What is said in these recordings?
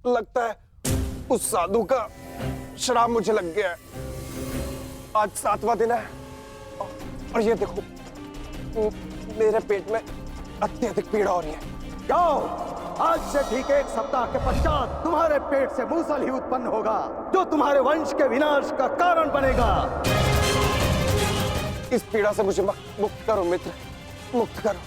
लगता है उस साधु का श्राप मुझे लग गया है। आज 7वां दिन है और ये देखो मेरे पेट में अत्यधिक पीड़ा हो रही है। जाओ, आज से ठीक 1 सप्ताह के पश्चात तुम्हारे पेट से मूसल ही उत्पन्न होगा, जो तुम्हारे वंश के विनाश का कारण बनेगा। इस पीड़ा से मुझे मुक्त करो मित्र, मुक्त करो।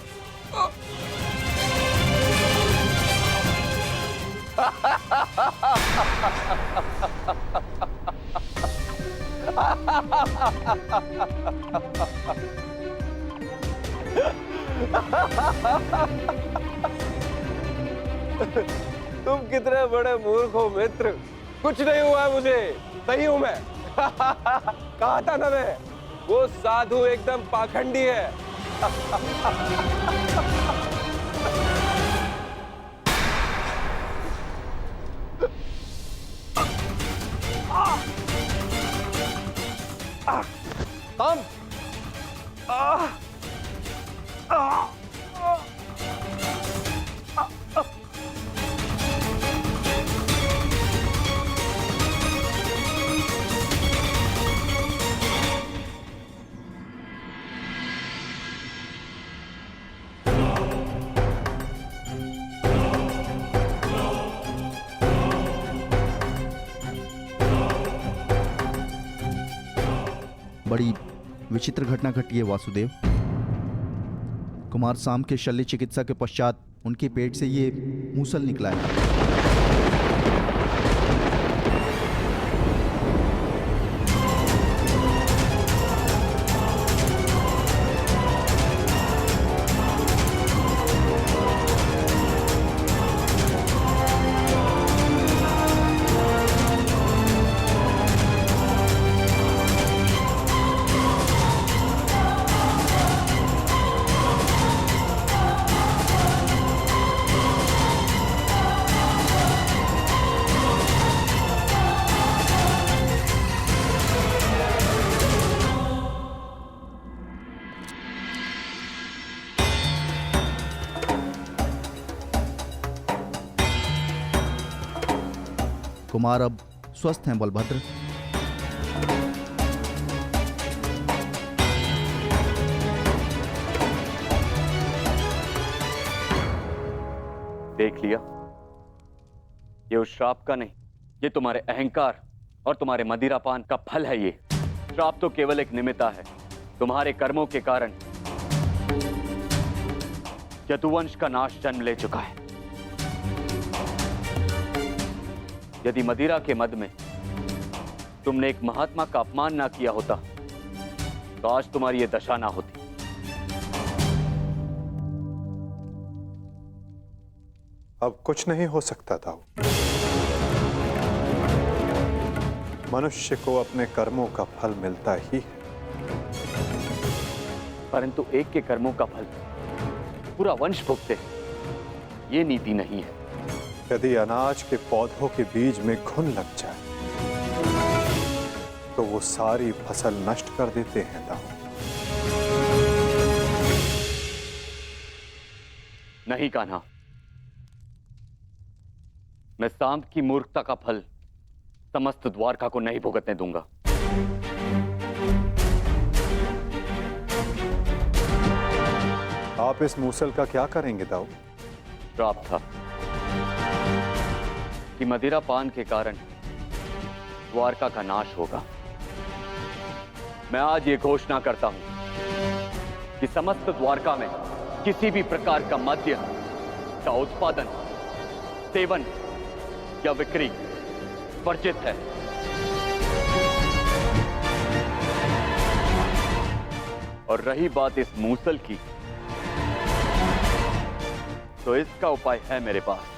तुम कितने बड़े मूर्ख हो मित्र। कुछ नहीं हुआ मुझे, सही हूं मैं। कहा था ना मैं, वो साधु एकदम पाखंडी है। हम बड़ी विचित्र घटना घटी है वासुदेव। कुमार साम के शल्य चिकित्सा के पश्चात उनके पेट से ये मूसल निकला है। कुमार अब स्वस्थ हैं बलभद्र। देख लिया, ये उस श्राप का नहीं, ये तुम्हारे अहंकार और तुम्हारे मदिरापान का फल है। ये श्राप तो केवल एक निमित्ता है। तुम्हारे कर्मों के कारण यदुवंश का नाश जन्म ले चुका है। यदि मदिरा के मद में तुमने एक महात्मा का अपमान ना किया होता तो आज तुम्हारी यह दशा ना होती। अब कुछ नहीं हो सकता था। मनुष्य को अपने कर्मों का फल मिलता ही है, परंतु एक के कर्मों का फल पूरा वंश भुगते, ये नीति नहीं है। यदि अनाज के पौधों के बीज में घुन लग जाए तो वो सारी फसल नष्ट कर देते हैं दाऊ। नहीं कान्हा, मैं सांप की मूर्खता का फल समस्त द्वारका को नहीं भुगतने दूंगा। आप इस मूसल का क्या करेंगे दाऊ? श्राप था कि मदिरा पान के कारण द्वारका का नाश होगा। मैं आज ये घोषणा करता हूं कि समस्त द्वारका में किसी भी प्रकार का मद्य का उत्पादन, सेवन या बिक्री वर्जित है। और रही बात इस मूसल की, तो इसका उपाय है मेरे पास।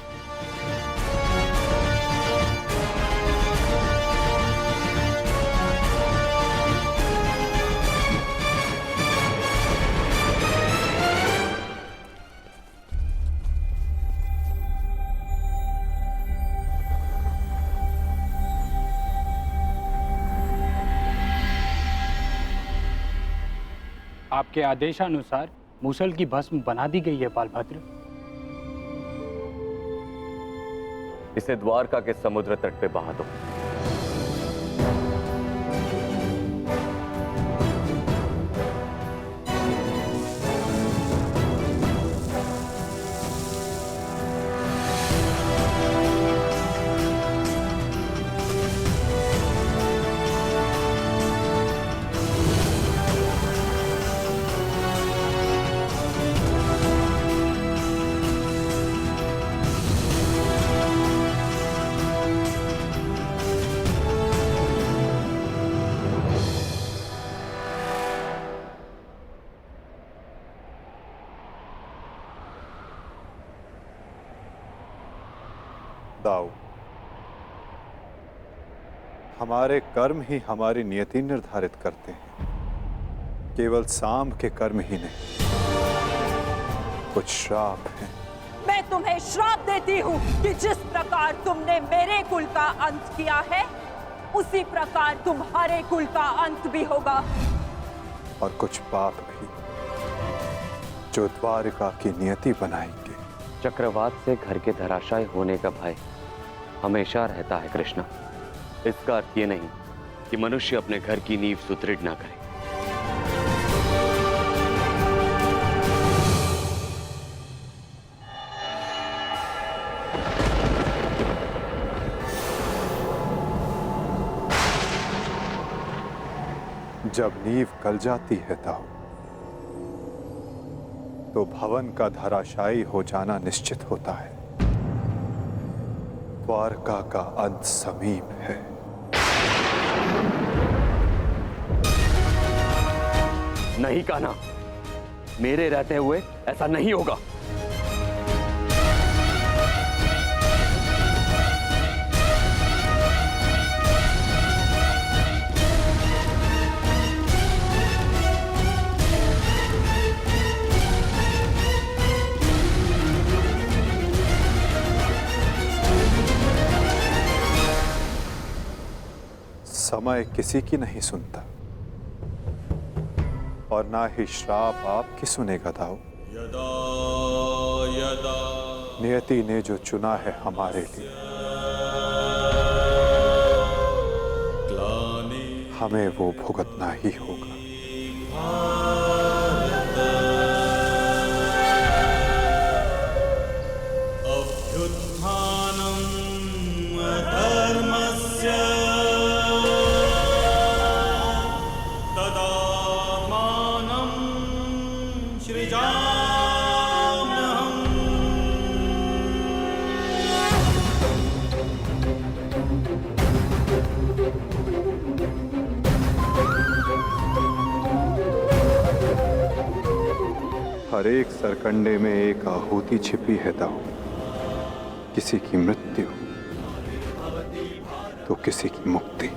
आपके आदेशानुसार मूसल की भस्म बना दी गई है बालभद्र। इसे द्वारका के समुद्र तट पे बहा दो। दाऊ, हमारे कर्म ही हमारी नियति निर्धारित करते हैं, केवल साम के कर्म ही नहीं। कुछ श्राप हैं। मैं तुम्हें श्राप देती हूँ कि जिस प्रकार तुमने मेरे कुल का अंत किया है, उसी प्रकार तुम्हारे कुल का अंत भी होगा। और कुछ पाप भी जो द्वारिका की नियति बनाएंगे। चक्रवात से घर के धराशायी होने का भय हमेशा रहता है कृष्णा। इसका अर्थ ये नहीं कि मनुष्य अपने घर की नींव सुदृढ़ ना करे। जब नींव गल जाती है दाऊ, तो भवन का धराशायी हो जाना निश्चित होता है। द्वारका का अंत समीप है। नहीं कान्हा, मेरे रहते हुए ऐसा नहीं होगा। समय किसी की नहीं सुनता और ना ही श्राप आपकी सुनेगा दाऊ। नियति ने जो चुना है हमारे लिए, हमें वो भुगतना ही होगा। हर एक सरकंडे में एक आहुति छिपी है दाऊ। किसी की मृत्यु तो किसी की मुक्ति।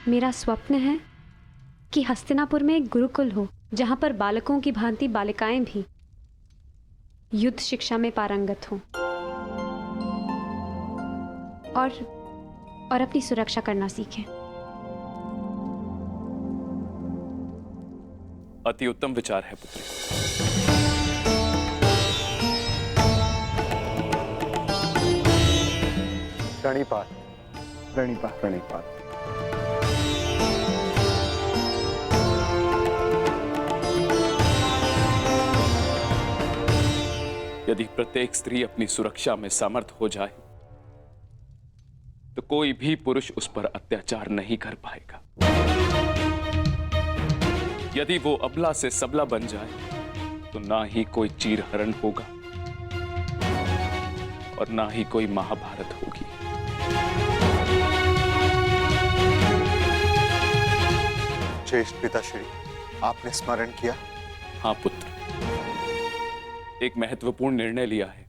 मेरा स्वप्न है कि हस्तिनापुर में एक गुरुकुल हो, जहां पर बालकों की भांति बालिकाएं भी युद्ध शिक्षा में पारंगत हों और अपनी सुरक्षा करना सीखें। अति उत्तम विचार है पुत्री। प्रणिपात, प्रणिपात, प्रणिपात। यदि प्रत्येक स्त्री अपनी सुरक्षा में समर्थ हो जाए तो कोई भी पुरुष उस पर अत्याचार नहीं कर पाएगा। यदि वो अबला से सबला बन जाए तो ना ही कोई चीरहरण होगा और ना ही कोई महाभारत होगी। ज्येष्ठ पिताश्री, आपने स्मरण किया? हाँ पुत्र, एक महत्वपूर्ण निर्णय लिया है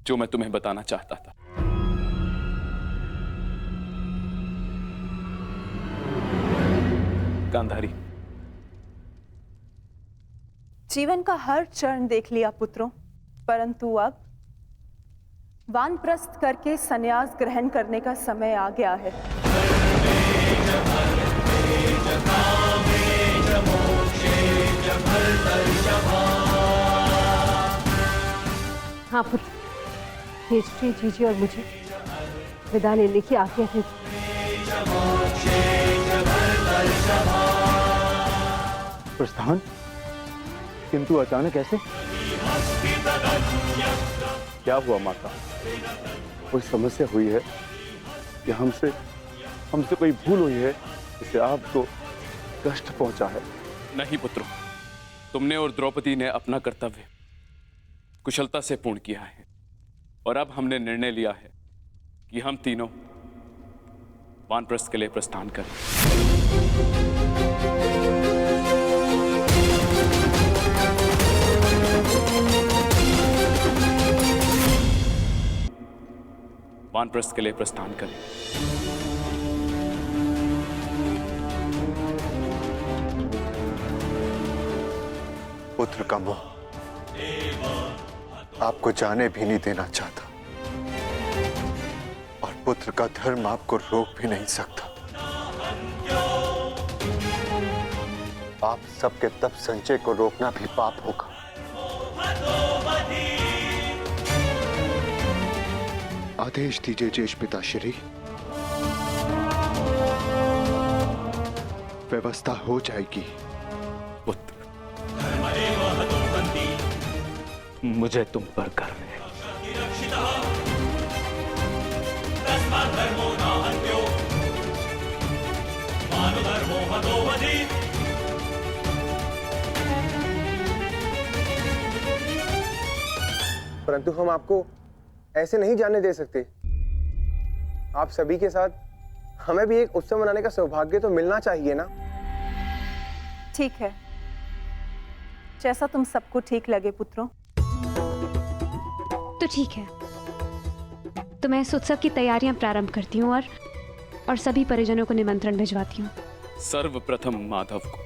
जो मैं तुम्हें बताना चाहता था। गांधारी, जीवन का हर चरण देख लिया पुत्रों, परंतु अब वानप्रस्थ करके संन्यास ग्रहण करने का समय आ गया है। हाँ पुत्र, युधिष्ठिर जी जी और मुझे विदा लेने की आज्ञा दे। प्रस्थान? किंतु अचानक ऐसे? क्या हुआ माता? कोई समस्या हुई है या हमसे कोई भूल हुई है जिससे आपको कष्ट पहुंचा है? नहीं पुत्रों, तुमने और द्रौपदी ने अपना कर्तव्य कुशलता से पूर्ण किया है और अब हमने निर्णय लिया है कि हम तीनों वानप्रस्थ के लिए प्रस्थान करें। वानप्रस्थ के लिए प्रस्थान करें। पुत्र का मोह आपको जाने भी नहीं देना चाहता और पुत्र का धर्म आपको रोक भी नहीं सकता। आप सबके तप संचय को रोकना भी पाप होगा। आदेश दीजिए ज्येष्ठ पिताश्री। व्यवस्था हो जाएगी। पुत्र, मुझे तुम पर गर्व है। परंतु हम आपको ऐसे नहीं जाने दे सकते। आप सभी के साथ हमें भी एक उत्सव मनाने का सौभाग्य तो मिलना चाहिए ना। ठीक है, जैसा तुम सबको ठीक लगे पुत्रों। तो ठीक है, तो मैं इस उत्सव की तैयारियां प्रारंभ करती हूँ और सभी परिजनों को निमंत्रण भिजवाती हूँ। सर्वप्रथम माधव को।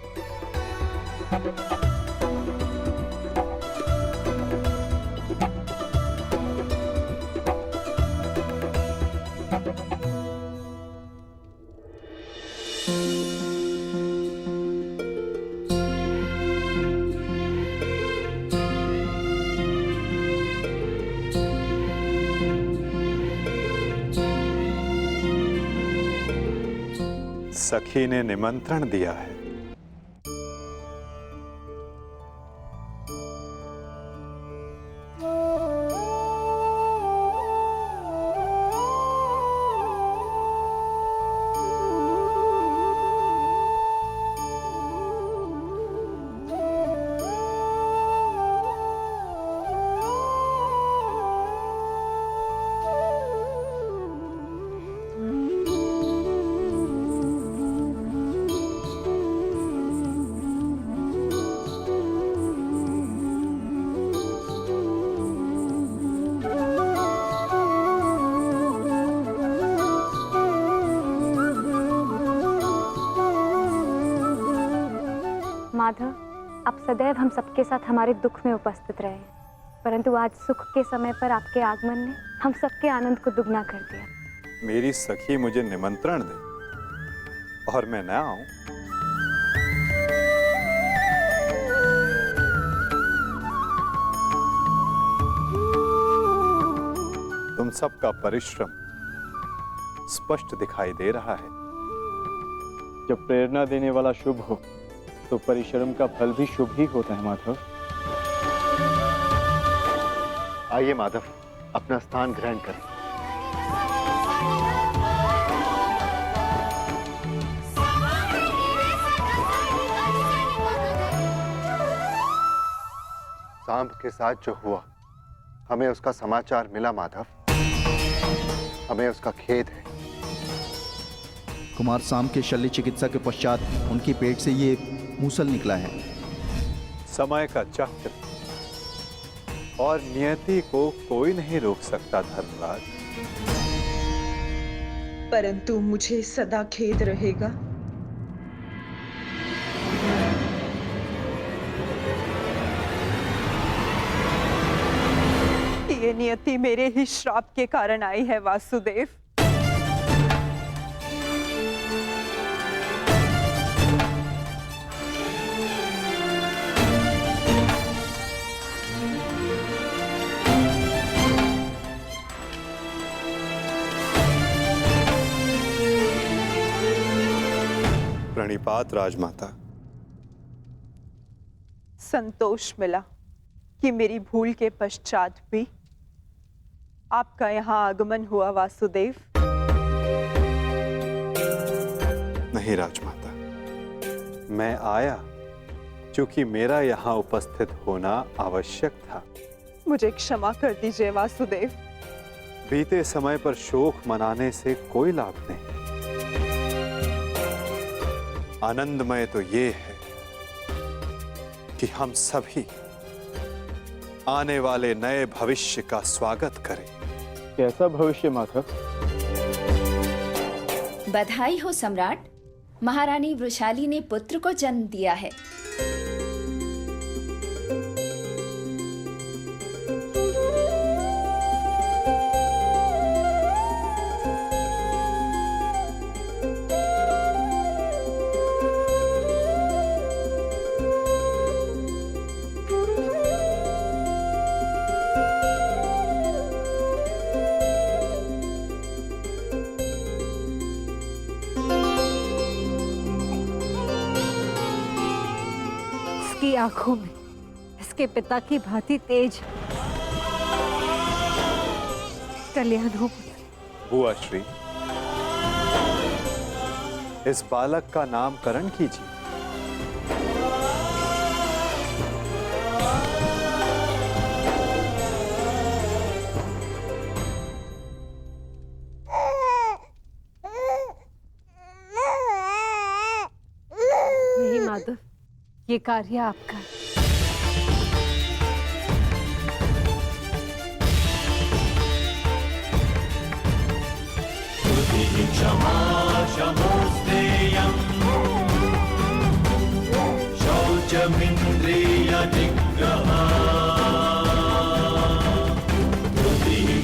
सखी ने निमंत्रण दिया है। माधव, आप सदैव हम सबके साथ हमारे दुख में उपस्थित रहे, परंतु आज सुख के समय पर आपके आगमन ने हम सबके आनंद को दुगना कर दिया। मेरी सखी मुझे निमंत्रण दे और मैं न आऊं, तुम सबका परिश्रम स्पष्ट दिखाई दे रहा है। जब प्रेरणा देने वाला शुभ हो तो परिश्रम का फल भी शुभ ही होता है माधव। आइए माधव, अपना स्थान ग्रहण करें। सांब के साथ जो हुआ, हमें उसका समाचार मिला माधव। हमें उसका खेद है। कुमार सांब के शल्य चिकित्सा के पश्चात उनके पेट से ये मूसल निकला है। समय का चक्र और नियति को कोई नहीं रोक सकता धर्मराज। परंतु मुझे सदा खेद रहेगा कि ये नियति मेरे ही श्राप के कारण आई है वासुदेव। प्रणिपात राजमाता। संतोष मिला कि मेरी भूल के पश्चात भी आपका यहाँ आगमन हुआ वासुदेव। नहीं राजमाता, मैं आया क्योंकि मेरा यहाँ उपस्थित होना आवश्यक था। मुझे क्षमा कर दीजिए वासुदेव। बीते समय पर शोक मनाने से कोई लाभ नहीं। आनंदमय तो ये है कि हम सभी आने वाले नए भविष्य का स्वागत करें। कैसा भविष्य माधव? बधाई हो सम्राट, महारानी वृषाली ने पुत्र को जन्म दिया है। इसकी आंखों में इसके पिता की भांति तेज कल्याण हो। बुआ श्री, इस बालक का नामकरण कीजिए। नहीं माधव, ये कार्य आपका। शौचमिंद्रिय निग्रह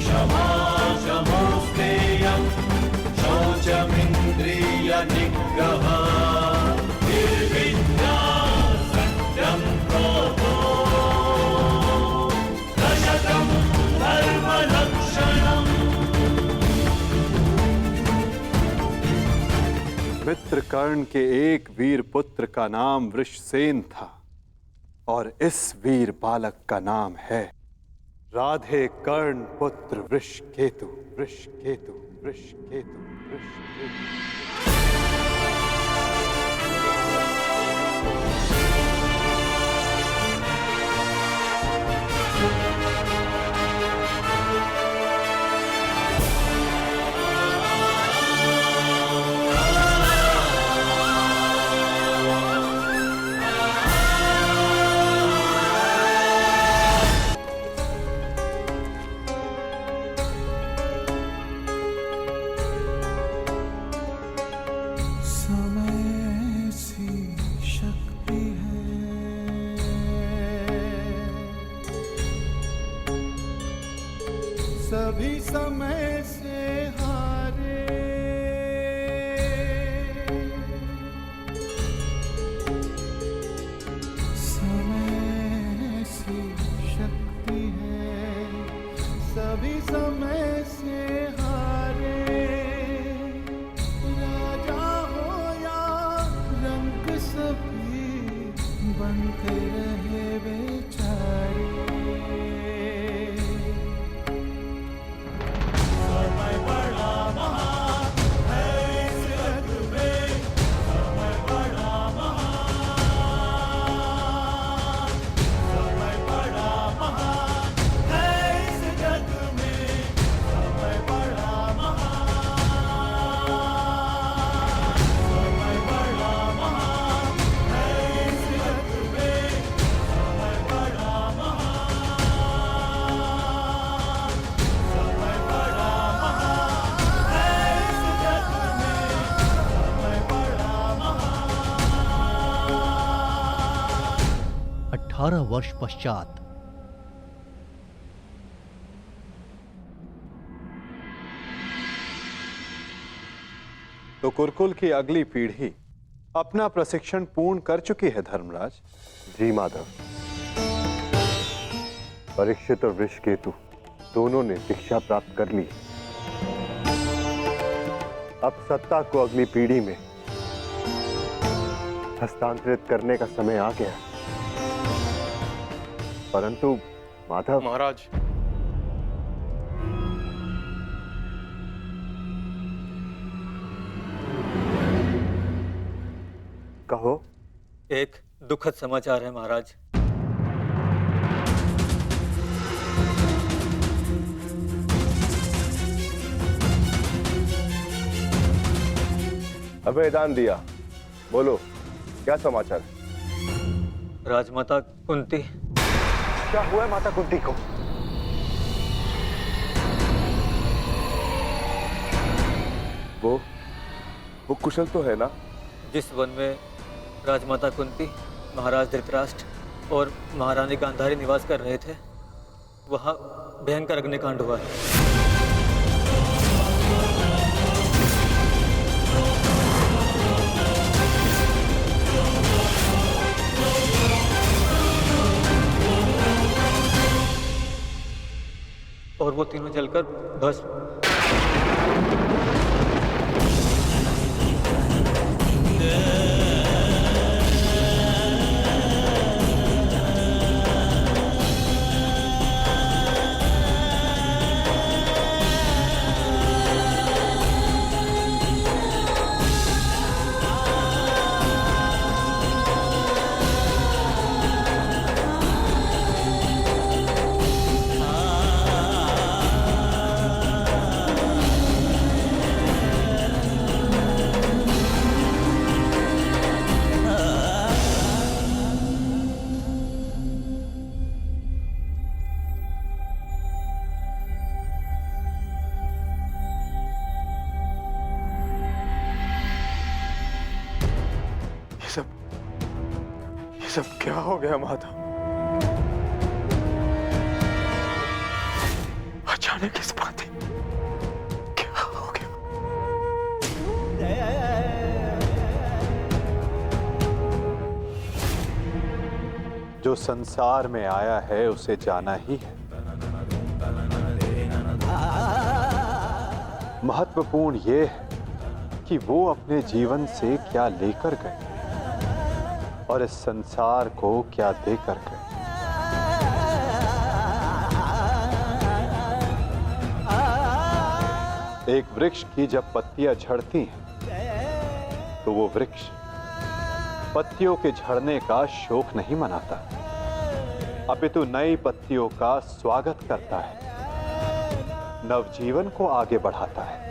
क्षमा शमोस्तेयं शौचमिंद्रिय निग्रह निर्विद्या सत्यं क्रोधो दशकं धर्मलक्षणम्। मित्रकर्ण के एक वीर पुत्र का नाम वृषसेन था और इस वीर बालक का नाम है राधे कर्ण पुत्र वृषकेतु। वृषकेतु, वृषकेतु, वृषकेतु। 18 वर्ष पश्चात। तो कुरुकुल की अगली पीढ़ी अपना प्रशिक्षण पूर्ण कर चुकी है धर्मराज। जी माधव, परीक्षित और वृषकेतु दोनों ने शिक्षा प्राप्त कर ली। अब सत्ता को अगली पीढ़ी में हस्तांतरित करने का समय आ गया। परंतु माधव महाराज, कहो। एक दुखद समाचार है महाराज। अभयदान दिया, बोलो क्या समाचार है? राजमाता कुंती। क्या हुआ माता कुंती को? वो कुशल तो है ना? जिस वन में राजमाता कुंती, महाराज धृतराष्ट्र और महारानी गांधारी निवास कर रहे थे, वहां भयंकर अग्निकांड हुआ है। और वो तीनों जलकर भस्म। ये सब क्या हो गया माधव? अचानक इस बात क्या हो गया? जो संसार में आया है उसे जाना ही है। महत्वपूर्ण ये है कि वो अपने जीवन से क्या लेकर गए और इस संसार को क्या देकर गए। एक वृक्ष की जब पत्तियां झड़ती हैं तो वो वृक्ष पत्तियों के झड़ने का शोक नहीं मनाता, अपितु नई पत्तियों का स्वागत करता है, नवजीवन को आगे बढ़ाता है।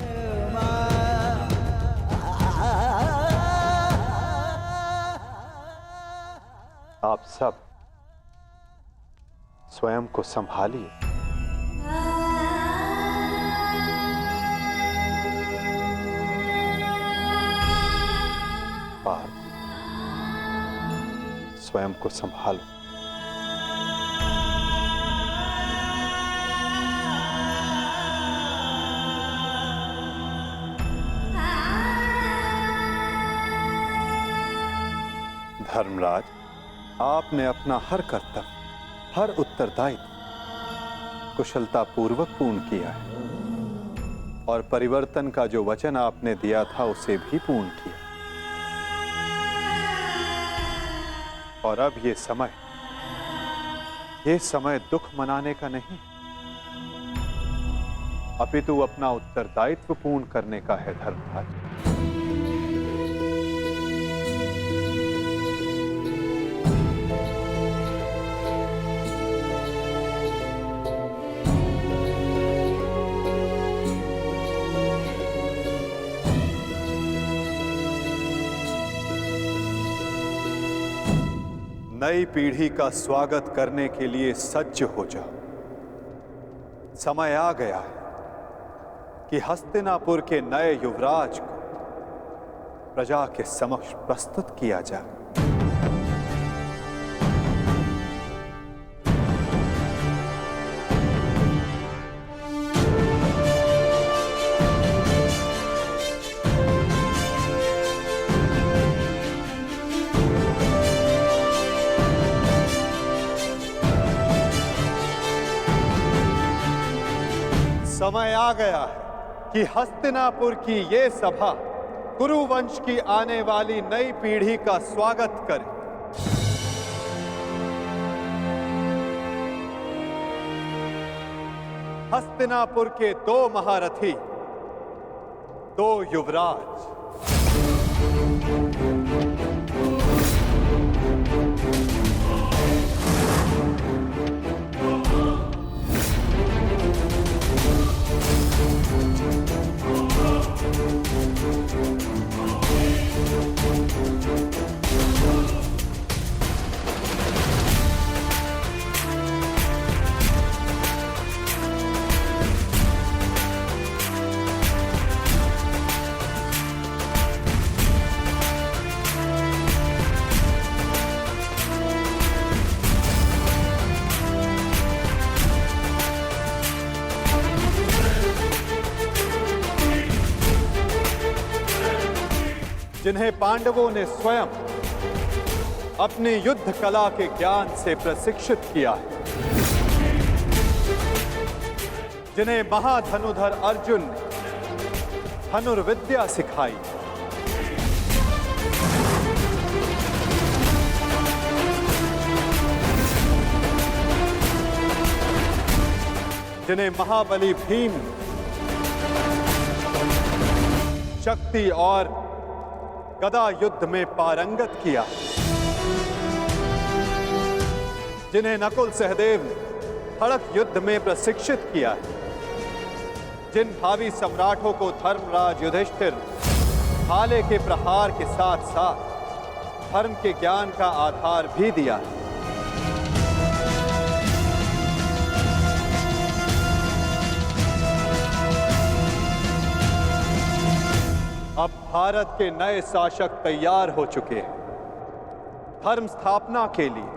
आप सब स्वयं को संभालिए। पार्थ, स्वयं को संभालो। धर्मराज, आपने अपना हर कर्तव्य, हर उत्तरदायित्व कुशलतापूर्वक पूर्ण किया है और परिवर्तन का जो वचन आपने दिया था उसे भी पूर्ण किया। और अब ये समय दुख मनाने का नहीं, अपितु अपना उत्तरदायित्व पूर्ण करने का है धर्मराज। नई पीढ़ी का स्वागत करने के लिए सज्ज हो जाओ। समय आ गया है कि हस्तिनापुर के नए युवराज को प्रजा के समक्ष प्रस्तुत किया जाए। समय आ गया है कि हस्तिनापुर की ये सभा कुरुवंश की आने वाली नई पीढ़ी का स्वागत करे। हस्तिनापुर के 2 महारथी, 2 युवराज। जिन्हें पांडवों ने स्वयं अपनी युद्ध कला के ज्ञान से प्रशिक्षित किया है, जिन्हें महाधनुधर अर्जुन ने धनुर्विद्या सिखाई, जिन्हें महाबली भीम शक्ति और गदा युद्ध में पारंगत किया, जिन्हें नकुल सहदेव ने खड़ग युद्ध में प्रशिक्षित किया, जिन भावी सम्राटों को धर्मराज युधिष्ठिर भाले के प्रहार के साथ साथ धर्म के ज्ञान का आधार भी दिया है। अब भारत के नए शासक तैयार हो चुके हैं। धर्म स्थापना के लिए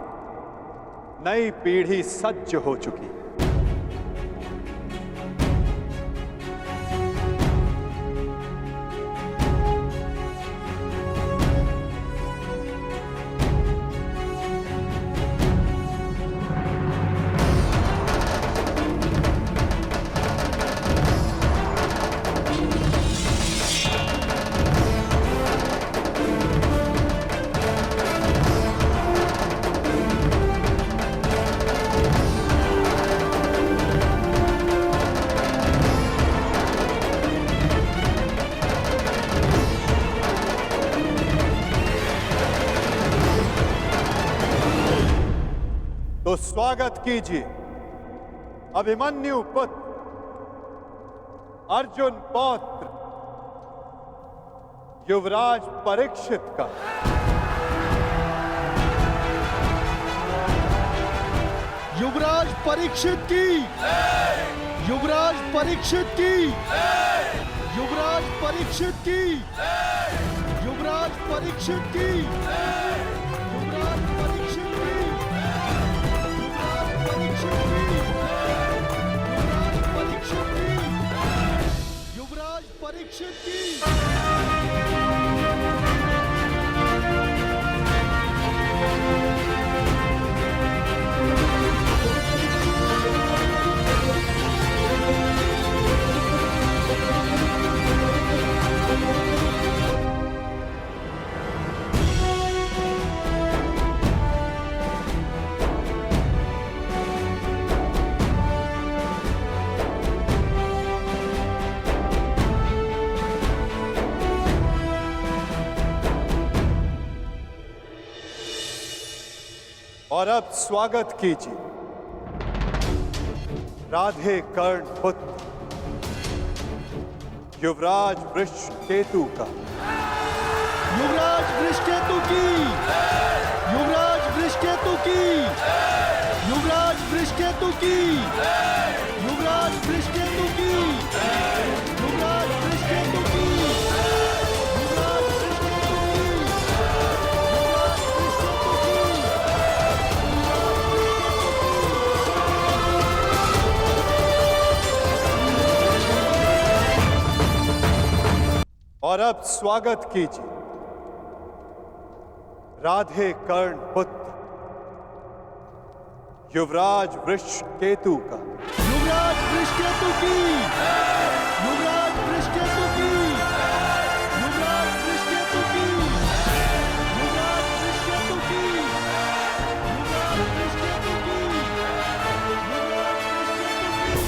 नई पीढ़ी सज्ज हो चुकी है। तो स्वागत कीजिए अभिमन्यु पुत्र अर्जुन पौत्र युवराज परीक्षित का। युवराज परीक्षित की, युवराज परीक्षित की, युवराज परीक्षित की, युवराज परीक्षित की, युवराज परीक्षित की, युवराज परीक्षित की। और अब स्वागत कीजिए राधे कर्ण पुत्र युवराज वृषकेतु का। युवराज वृषकेतु की, युवराज वृषकेतु की, युवराज वृषकेतु की, युवराज वृषकेतु की, युवराज वृषकेतु की, और अब स्वागत कीजिए राधे कर्ण पुत्र युवराज वृषकेतु का। युवराज वृषकेतु की, युवराज वृषकेतु की, युवराज वृषकेतु की, युवराज वृषकेतु की, युवराज वृषकेतु की, युवराज वृषकेतु की।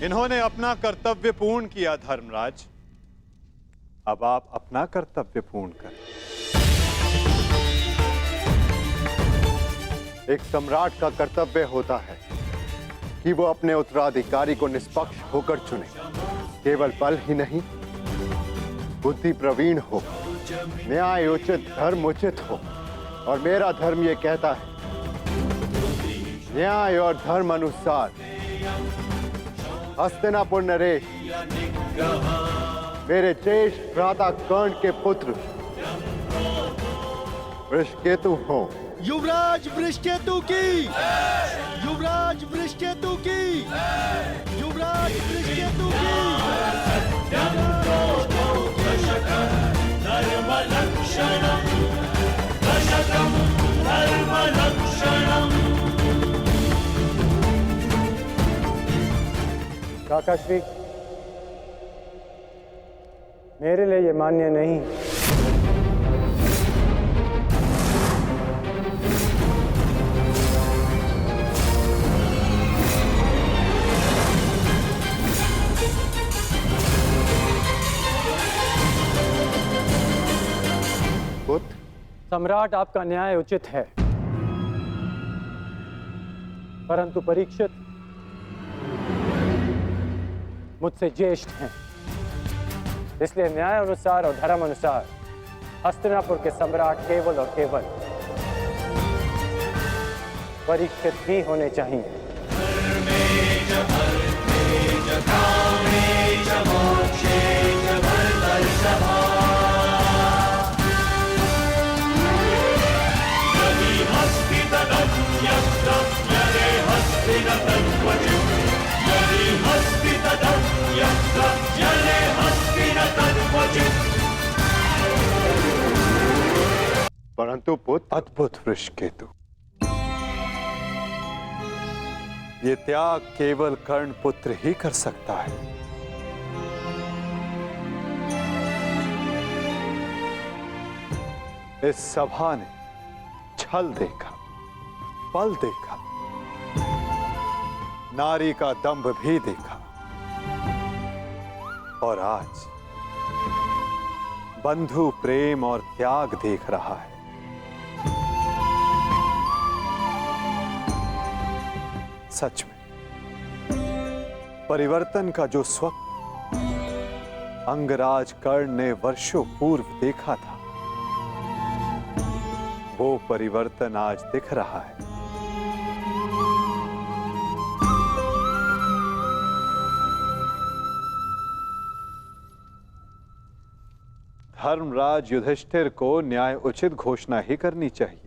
इन्होंने अपना कर्तव्य पूर्ण किया धर्मराज, अब आप अपना कर्तव्य पूर्ण करें। एक सम्राट का कर्तव्य होता है कि वो अपने उत्तराधिकारी को निष्पक्ष होकर चुने। केवल बल ही नहीं, बुद्धि प्रवीण हो, न्याय उचित, धर्म उचित हो। और मेरा धर्म ये कहता है, न्याय और धर्म अनुसार हस्तिनापुर नरेश मेरे ज्येष्ठ भ्राता कर्ण के पुत्र वृषकेतु हो। युवराज वृषकेतु की, युवराज वृषकेतु की, युवराज वृषकेतु की। काकाश्री, मेरे लिए ये मान्य नहीं। पुत्र, सम्राट आपका न्याय उचित है, परंतु परीक्षित मुझसे ज्येष्ठ हैं, इसलिए न्याय अनुसार और धर्म अनुसार हस्तिनापुर के सम्राट केवल और केवल परीक्षित ही होने चाहिए। परंतु पुत्र, अद्भुत वृषकेतु, ये त्याग केवल कर्ण पुत्र ही कर सकता है। इस सभा ने छल देखा, बल देखा, नारी का दंभ भी देखा, और आज बंधु प्रेम और त्याग देख रहा है। सच में परिवर्तन का जो स्वप्न अंगराज कर्ण ने वर्षों पूर्व देखा था, वो परिवर्तन आज दिख रहा है। धर्मराज युधिष्ठिर को न्याय उचित घोषणा ही करनी चाहिए।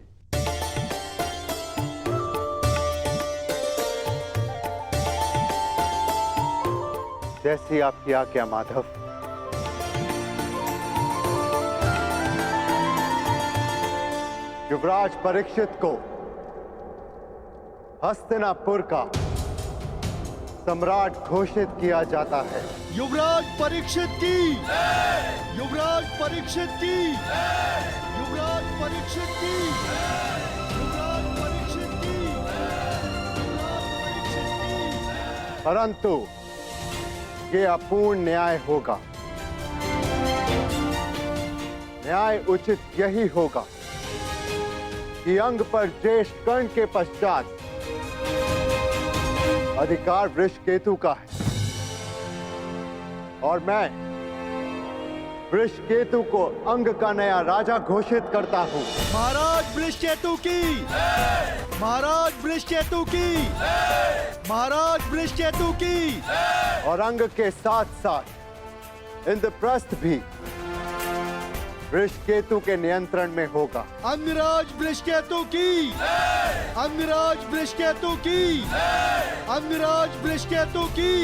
जैसी आपकी आज्ञा माधव। युवराज परीक्षित को हस्तिनापुर का सम्राट घोषित किया जाता है। युवराज परीक्षित की, युवराज परीक्षित की, युवराज परीक्षित की, युवराज परीक्षित की, युवराज परीक्षित की। परंतु ये अपूर्ण न्याय होगा। न्याय उचित यही होगा कि अंग पर ज्येष्ठ कर्ण के पश्चात अधिकार वृषकेतु का है और मैं वृषकेतु को अंग का नया राजा घोषित करता हूं। महाराज वृषकेतु की, महाराज वृषकेतु की, महाराज वृषकेतु की। और अंग के साथ साथ इंद्रप्रस्थ भी वृषकेतु के नियंत्रण में होगा। अंगराज वृषकेतु की, अंगराज वृषकेतु की, अंगराज वृषकेतु की।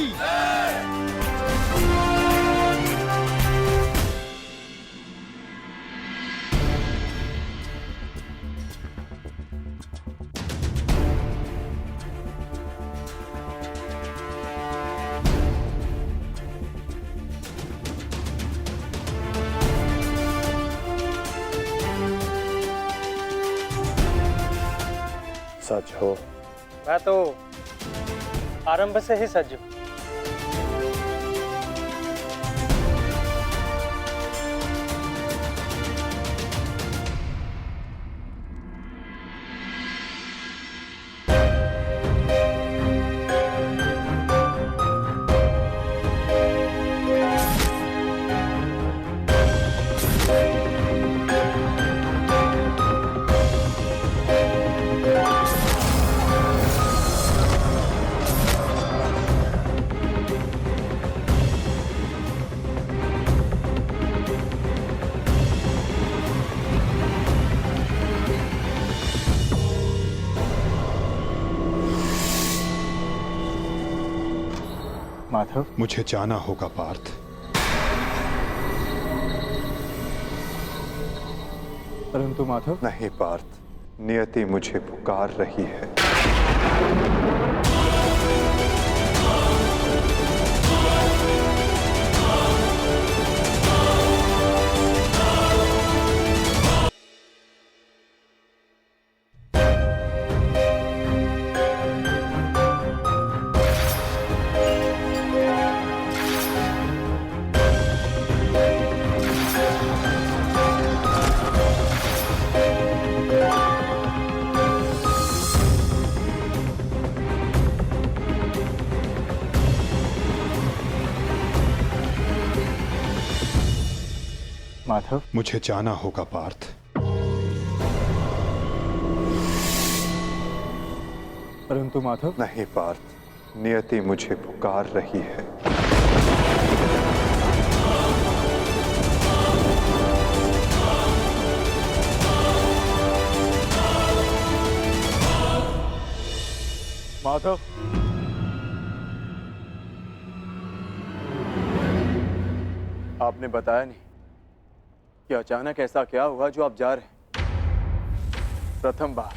सच हो। मैं तो आरंभ से ही सज हूं। माधव, मुझे जाना होगा पार्थ। परंतु माधव। नहीं पार्थ, नियति मुझे पुकार रही है। माधव, मुझे जाना होगा पार्थ। परंतु माधव। नहीं पार्थ, नियति मुझे पुकार रही है। माधव, आपने बताया नहीं कि अचानक ऐसा क्या हुआ जो आप जा रहे हैं। प्रथम बार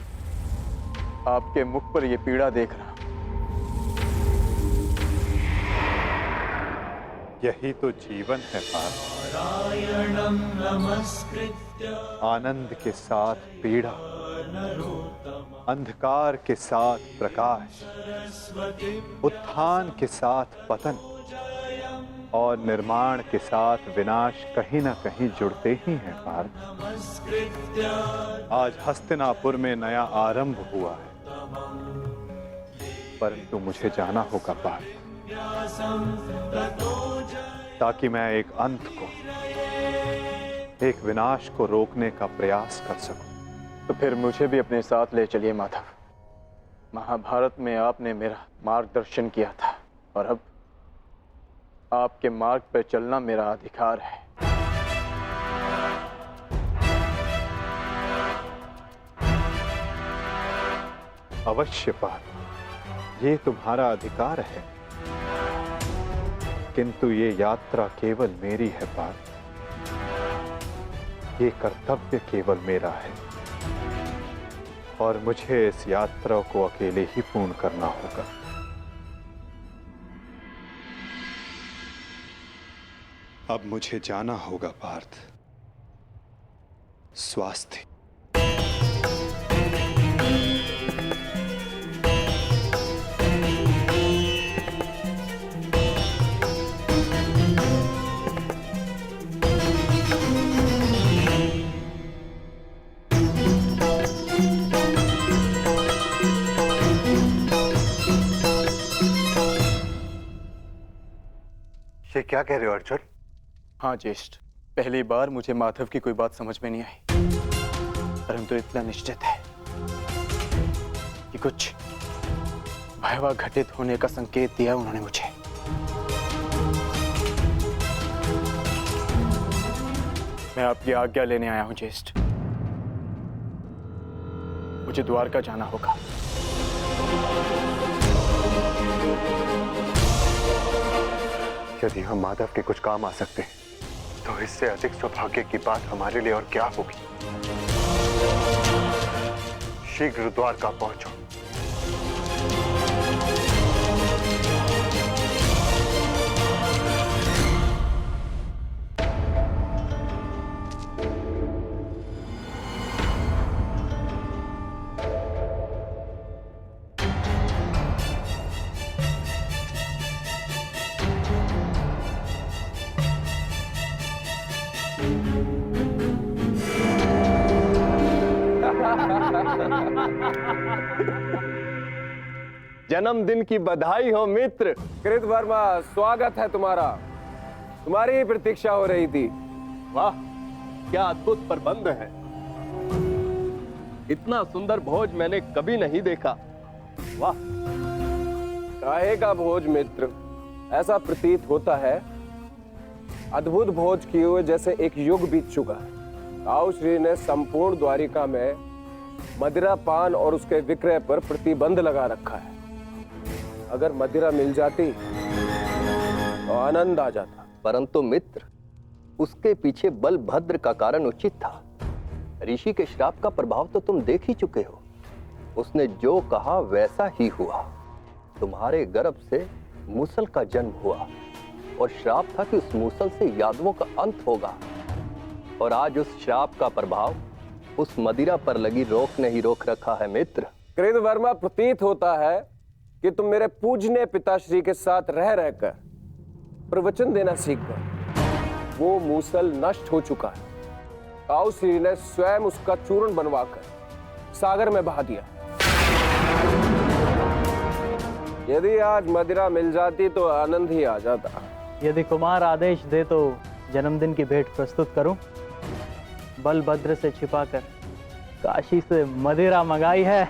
आपके मुख पर यह पीड़ा देख रहा। यही तो जीवन है पार्थ। आनंद के साथ पीड़ा, अंधकार के साथ प्रकाश, उत्थान के साथ पतन और निर्माण के साथ विनाश कहीं ना कहीं जुड़ते ही हैं पार्थ। आज हस्तिनापुर में नया आरंभ हुआ है, परंतु मुझे जाना होगा पार्थ, ताकि मैं एक अंत को, एक विनाश को रोकने का प्रयास कर सकूं। तो फिर मुझे भी अपने साथ ले चलिए माधव। महाभारत में आपने मेरा मार्गदर्शन किया था और अब आपके मार्ग पर चलना मेरा अधिकार है। अवश्य पार्थ, ये तुम्हारा अधिकार है, किंतु ये यात्रा केवल मेरी है पार्थ। ये कर्तव्य केवल मेरा है और मुझे इस यात्रा को अकेले ही पूर्ण करना होगा। अब मुझे जाना होगा पार्थ। स्वास्थ्य। क्या कह रहे हो अर्जुन? हाँ ज्येष्ठ, पहली बार मुझे माधव की कोई बात समझ में नहीं आई, परंतु इतना निश्चित है कि कुछ भयावह घटित होने का संकेत दिया उन्होंने मुझे। मैं आपकी आज्ञा लेने आया हूं ज्येष्ठ। मुझे द्वारका जाना होगा। यदि हम माधव के कुछ काम आ सकते हैं तो इससे अधिक सौभाग्य की बात हमारे लिए और क्या होगी। शीघ्र द्वारका पहुंचो। जन्मदिन की बधाई हो मित्र। कृतवर्मा, स्वागत है तुम्हारा। तुम्हारी ही प्रतीक्षा हो रही थी। वाह, क्या अद्भुत प्रबंध है। इतना सुंदर भोज मैंने कभी नहीं देखा। वाह, काहे का भोज मित्र? ऐसा प्रतीत होता है अद्भुत भोज किए हुए जैसे एक युग बीत चुका है। ताऊ श्री ने संपूर्ण द्वारिका में मदिरा पान और उसके विक्रय पर प्रतिबंध लगा रखा है। अगर मदिरा मिल जाती तो आनंद आ जाता। परंतु मित्र, उसके पीछे बलभद्र का कारण उचित था। ऋषि के श्राप का प्रभाव तो तुम देख ही चुके हो। उसने जो कहा वैसा ही हुआ। तुम्हारे गर्भ से मूसल का जन्म हुआ और श्राप था कि उस मूसल से यादवों का अंत होगा। और आज उस श्राप का प्रभाव उस मदिरा पर लगी रोक ने ही रोक रखा है मित्र। कृतवर्मा, प्रतीत होता है कि तुम मेरे पूजनीय पिताश्री के साथ रह रहकर प्रवचन देना सीख गए। वो मूसल नष्ट हो चुका है। ताऊ श्री ने स्वयं उसका चूर्ण बनवाकर सागर में बहा दिया। यदि आज मदिरा मिल जाती तो आनंद ही आ जाता। यदि कुमार आदेश दे तो जन्मदिन की भेंट प्रस्तुत करूं। बलभद्र से छिपाकर काशी से मदिरा मंगाई है।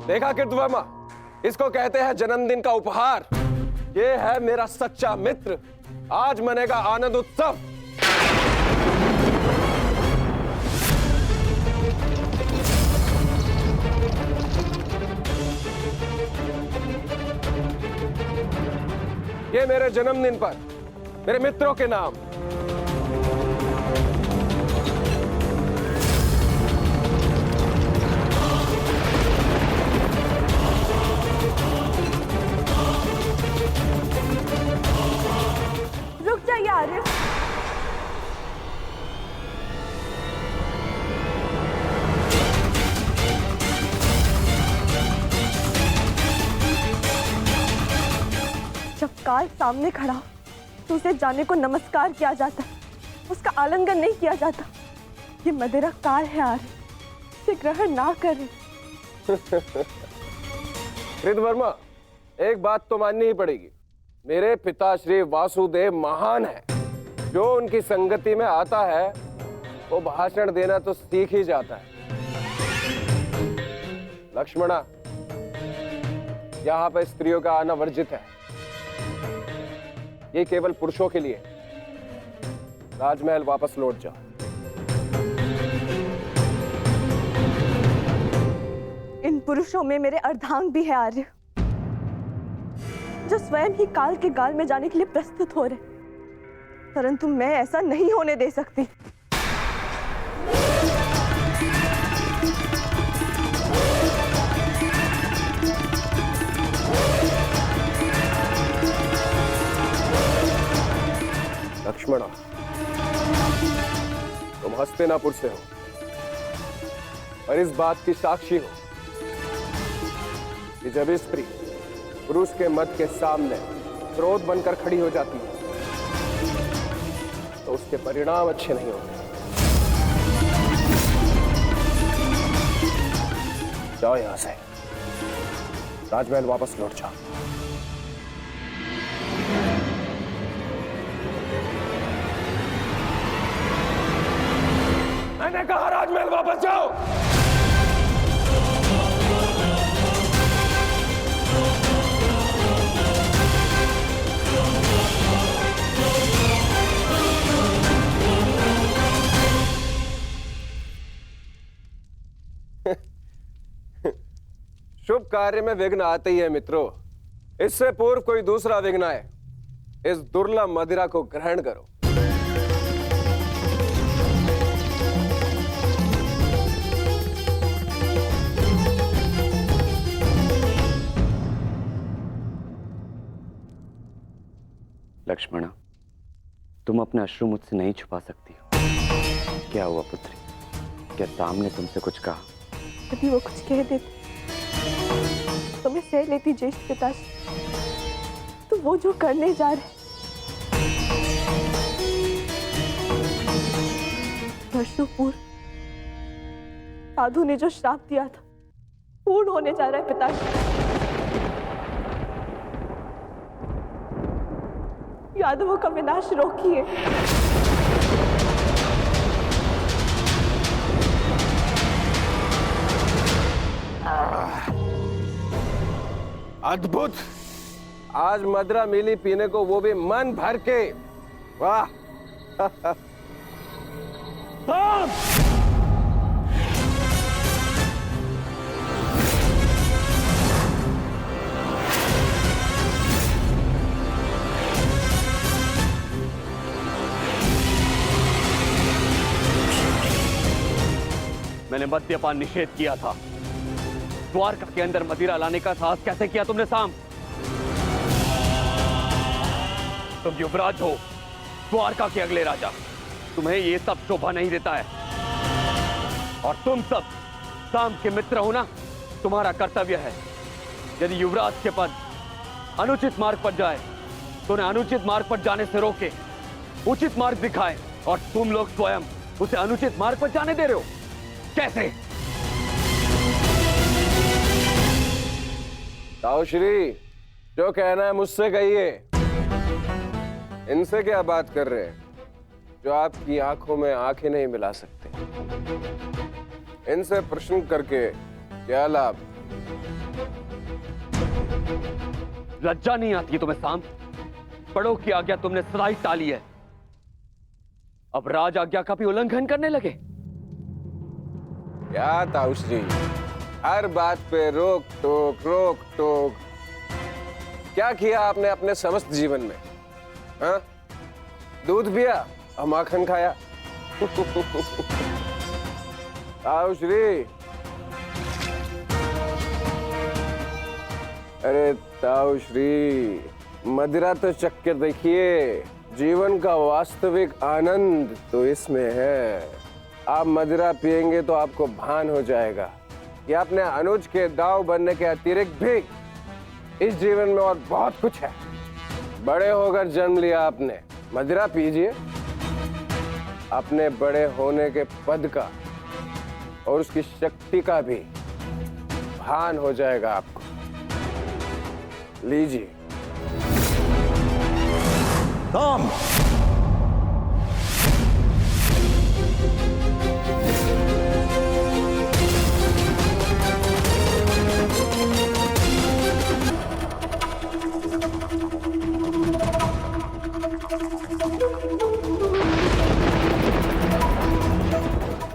देखा कृतवर्मा, इसको कहते हैं जन्मदिन का उपहार। ये है मेरा सच्चा मित्र। आज मनेगा आनंद उत्सव। ये मेरे जन्मदिन पर मेरे मित्रों के नाम। रुक जाइए आर्य। जब काल सामने खड़ा हो तो उसे जाने को नमस्कार किया जाता, उसका आलिंगन नहीं किया जाता। ये मदिरा काल है आर्य, इसे ग्रहण ना करें। कृतवर्मा, एक बात तो माननी ही पड़ेगी। मेरे पिता श्री वासुदेव महान है। जो उनकी संगति में आता है वो भाषण देना तो सीख ही जाता है। लक्ष्मणा, यहाँ पर स्त्रियों का आना वर्जित है। ये केवल पुरुषों के लिए। राजमहल वापस लौट जाओ। इन पुरुषों में मेरे अर्धांग भी है आर्य, जो स्वयं ही काल के गाल में जाने के लिए प्रस्तुत हो रहे। परंतु मैं ऐसा नहीं होने दे सकती। लक्ष्मणा, तुम हस्तिनापुर से हो और इस बात की साक्षी हो कि जब स्त्री पुरुष के मत के सामने क्रोध बनकर खड़ी हो जाती है तो उसके परिणाम अच्छे नहीं होते। जाओ यहां से। राजमहल वापस लौट जा। मैंने कहा राजमहल वापस जाओ। शुभ कार्य में विघ्न आते ही है मित्रों। इससे पूर्व कोई दूसरा विघ्न आए, इस दुर्लभ मदिरा को ग्रहण करो। लक्ष्मणा, तुम अपने अश्रु मुझसे नहीं छुपा सकती हो। क्या हुआ पुत्री? क्या सामने तुमसे कुछ कहा? यदि वो कुछ कह देते तो मैं सह लेती ज्येष्ठ पिताजी। तो वो जो करने जा रहे, वर्षों पूर्व साधु ने जो श्राप दिया था पूर्ण होने जा रहा है पिताजी। यादवों का विनाश रोकिए। अद्भुत! आज मदरा मिली पीने को, वो भी मन भर के। वाह! मैंने मद्यपान निषेध किया था। द्वारका के अंदर मदिरा लाने का साहस कैसे किया तुमने साम? तुम युवराज हो, द्वारका के अगले राजा। तुम्हें ये सब शोभा नहीं देता है। और तुम सब साम के मित्र हो ना। तुम्हारा कर्तव्य है, यदि युवराज के पद अनुचित मार्ग पर जाए तो उन्हें अनुचित मार्ग पर जाने से रोके, उचित मार्ग दिखाए। और तुम लोग स्वयं उसे अनुचित मार्ग पर जाने दे रहे हो। कैसे? ताऊश्री, जो कहना है मुझसे कहिए। इनसे क्या बात कर रहे हैं जो आपकी आंखों में आंखें नहीं मिला सकते? इनसे प्रश्न करके क्या लाभ? लज्जा नहीं आती तुम्हें साम? बड़ों की आज्ञा तुमने सदा ही टाली है, अब राज आज्ञा का भी उल्लंघन करने लगे। क्या ताऊश्री, हर बात पे रोक टोक। क्या किया आपने अपने समस्त जीवन में? हाँ? दूध पिया और माखन खाया। ताऊश्री, अरे ताऊश्री, मदिरा तो चख के देखिए। जीवन का वास्तविक आनंद तो इसमें है। आप मदिरा पिएंगे तो आपको भान हो जाएगा कि अपने अनुज के दाव बनने के अतिरिक्त भी इस जीवन में और बहुत कुछ है। बड़े होकर जन्म लिया आपने, मदिरा पीजिए। अपने बड़े होने के पद का और उसकी शक्ति का भी भान हो जाएगा आपको। लीजिए। राम,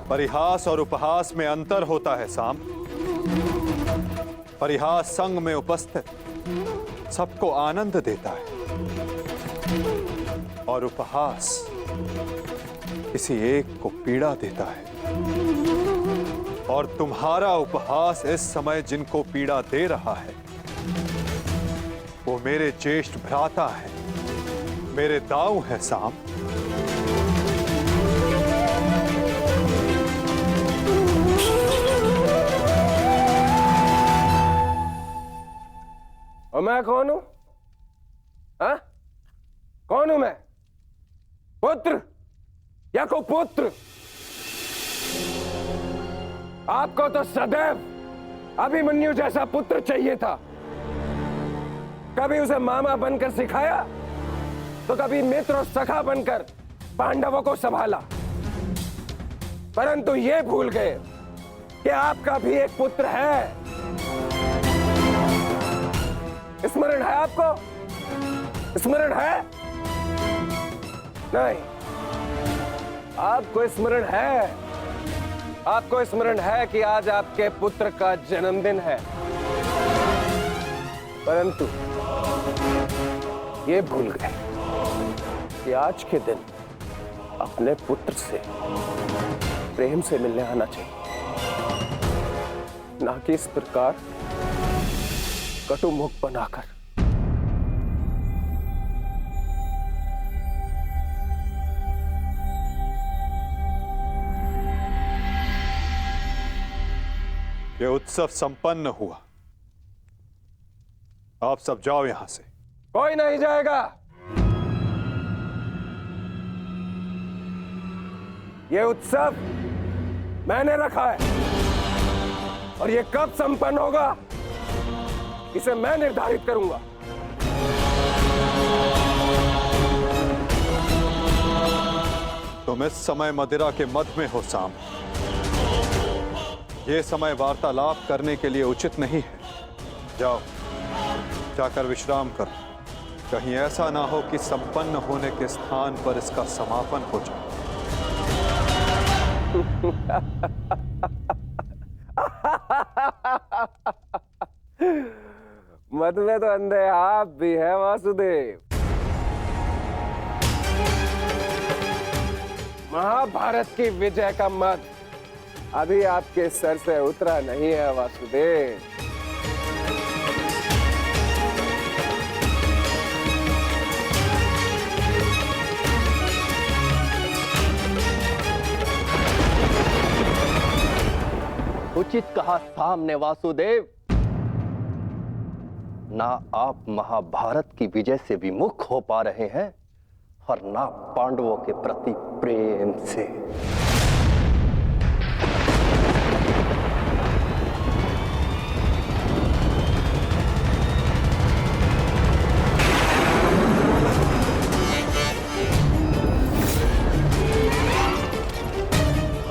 परिहास और उपहास में अंतर होता है साम। परिहास संग में उपस्थित सबको आनंद देता है और उपहास किसी एक को पीड़ा देता है। और तुम्हारा उपहास इस समय जिनको पीड़ा दे रहा है वो मेरे ज्येष्ठ भ्राता है, मेरे दाऊ है साम। और मैं कौन हूं? हाँ? कौन हूं मैं? पुत्र या कुपुत्र? आपको तो सदैव अभिमन्यु जैसा पुत्र चाहिए था, कभी उसे मामा बनकर सिखाया तो कभी मित्र और सखा बनकर पांडवों को संभाला, परंतु ये भूल गए कि आपका भी एक पुत्र है। स्मरण है आपको? स्मरण है? नहीं, आपको स्मरण है। आपको स्मरण है कि आज आपके पुत्र का जन्मदिन है, परंतु ये भूल गए कि आज के दिन अपने पुत्र से प्रेम से मिलने आना चाहिए, ना कि इस प्रकार कटु मुख बनाकर। यह उत्सव संपन्न हुआ, आप सब जाओ यहां से। कोई नहीं जाएगा। यह उत्सव मैंने रखा है और यह कब संपन्न होगा इसे मैं निर्धारित करूंगा। तुम इस समय मदिरा के मध में हो साम। यह समय वार्तालाप करने के लिए उचित नहीं है। जाओ, जाकर विश्राम करो। कहीं ऐसा ना हो कि संपन्न होने के स्थान पर इसका समापन हो जाए। मद में तो अंधे आप भी है वासुदेव। महाभारत की विजय का मद अभी आपके सर से उतरा नहीं है वासुदेव। उचित कहा सामने वासुदेव। ना आप महाभारत की विजय से विमुख हो पा रहे हैं और ना पांडवों के प्रति प्रेम से।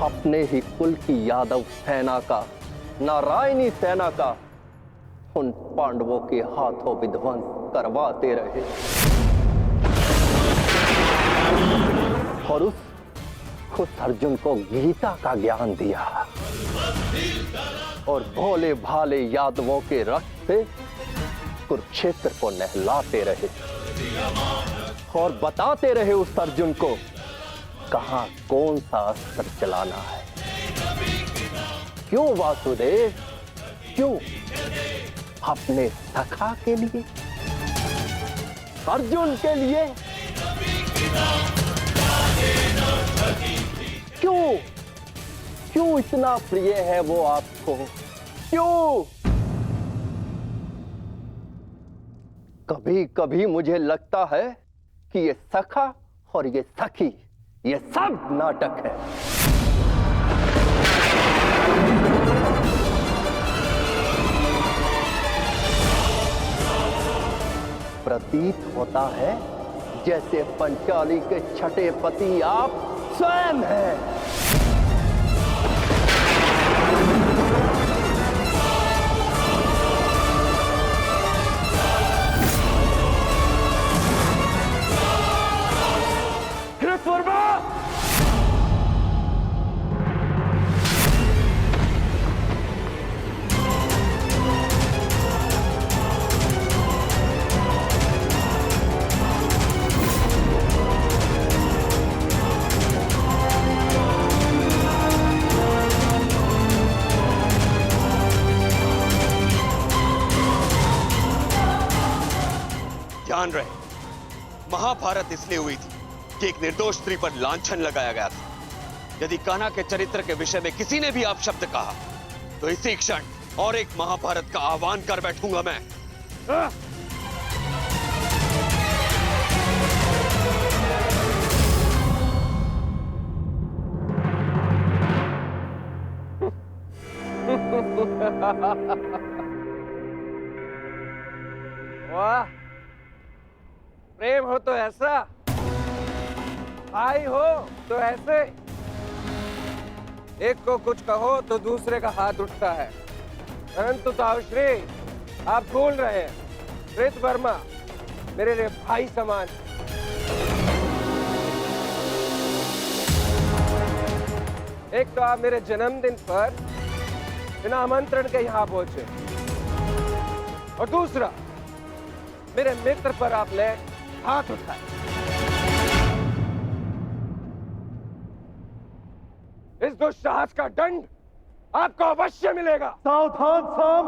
अपने ही कुल की यादव सेना का, नारायणी सेना का उन पांडवों के हाथों विध्वंस करवाते रहे और उस अर्जुन को गीता का ज्ञान दिया और भोले भाले यादवों के रक्त से कुरुक्षेत्र को नहलाते रहे और बताते रहे उस अर्जुन को कहां कौन सा अस्त्र चलाना है। क्यों वासुदेव? क्यों? अपने सखा के लिए, अर्जुन के लिए? क्यों? क्यों इतना प्रिय है वो आपको? क्यों? कभी कभी मुझे लगता है कि ये सखा और ये सखी, ये सब नाटक है। प्रतीत होता है जैसे पंचाली के छठे पति आप स्वयं हैं। ध्यान रहे, महाभारत इसलिए हुई थी कि एक निर्दोष स्त्री पर लांछन लगाया गया था। यदि कान्हा के चरित्र के विषय में किसी ने भी अपशब्द कहा तो इसी क्षण और एक महाभारत का आह्वान कर बैठूंगा मैं। वाह, प्रेम हो तो ऐसा, भाई हो तो ऐसे। एक को कुछ कहो तो दूसरे का हाथ उठता है, परंतु ताऊश्री आप भूल रहे हैं, कृत वर्मा मेरे लिए भाई समान। एक तो आप मेरे जन्मदिन पर बिना आमंत्रण के यहाँ पहुंचे, और दूसरा मेरे मित्र पर आपने हाथ उठाया। इस दुस्साहस का दंड आपको अवश्य मिलेगा। सावधान साम।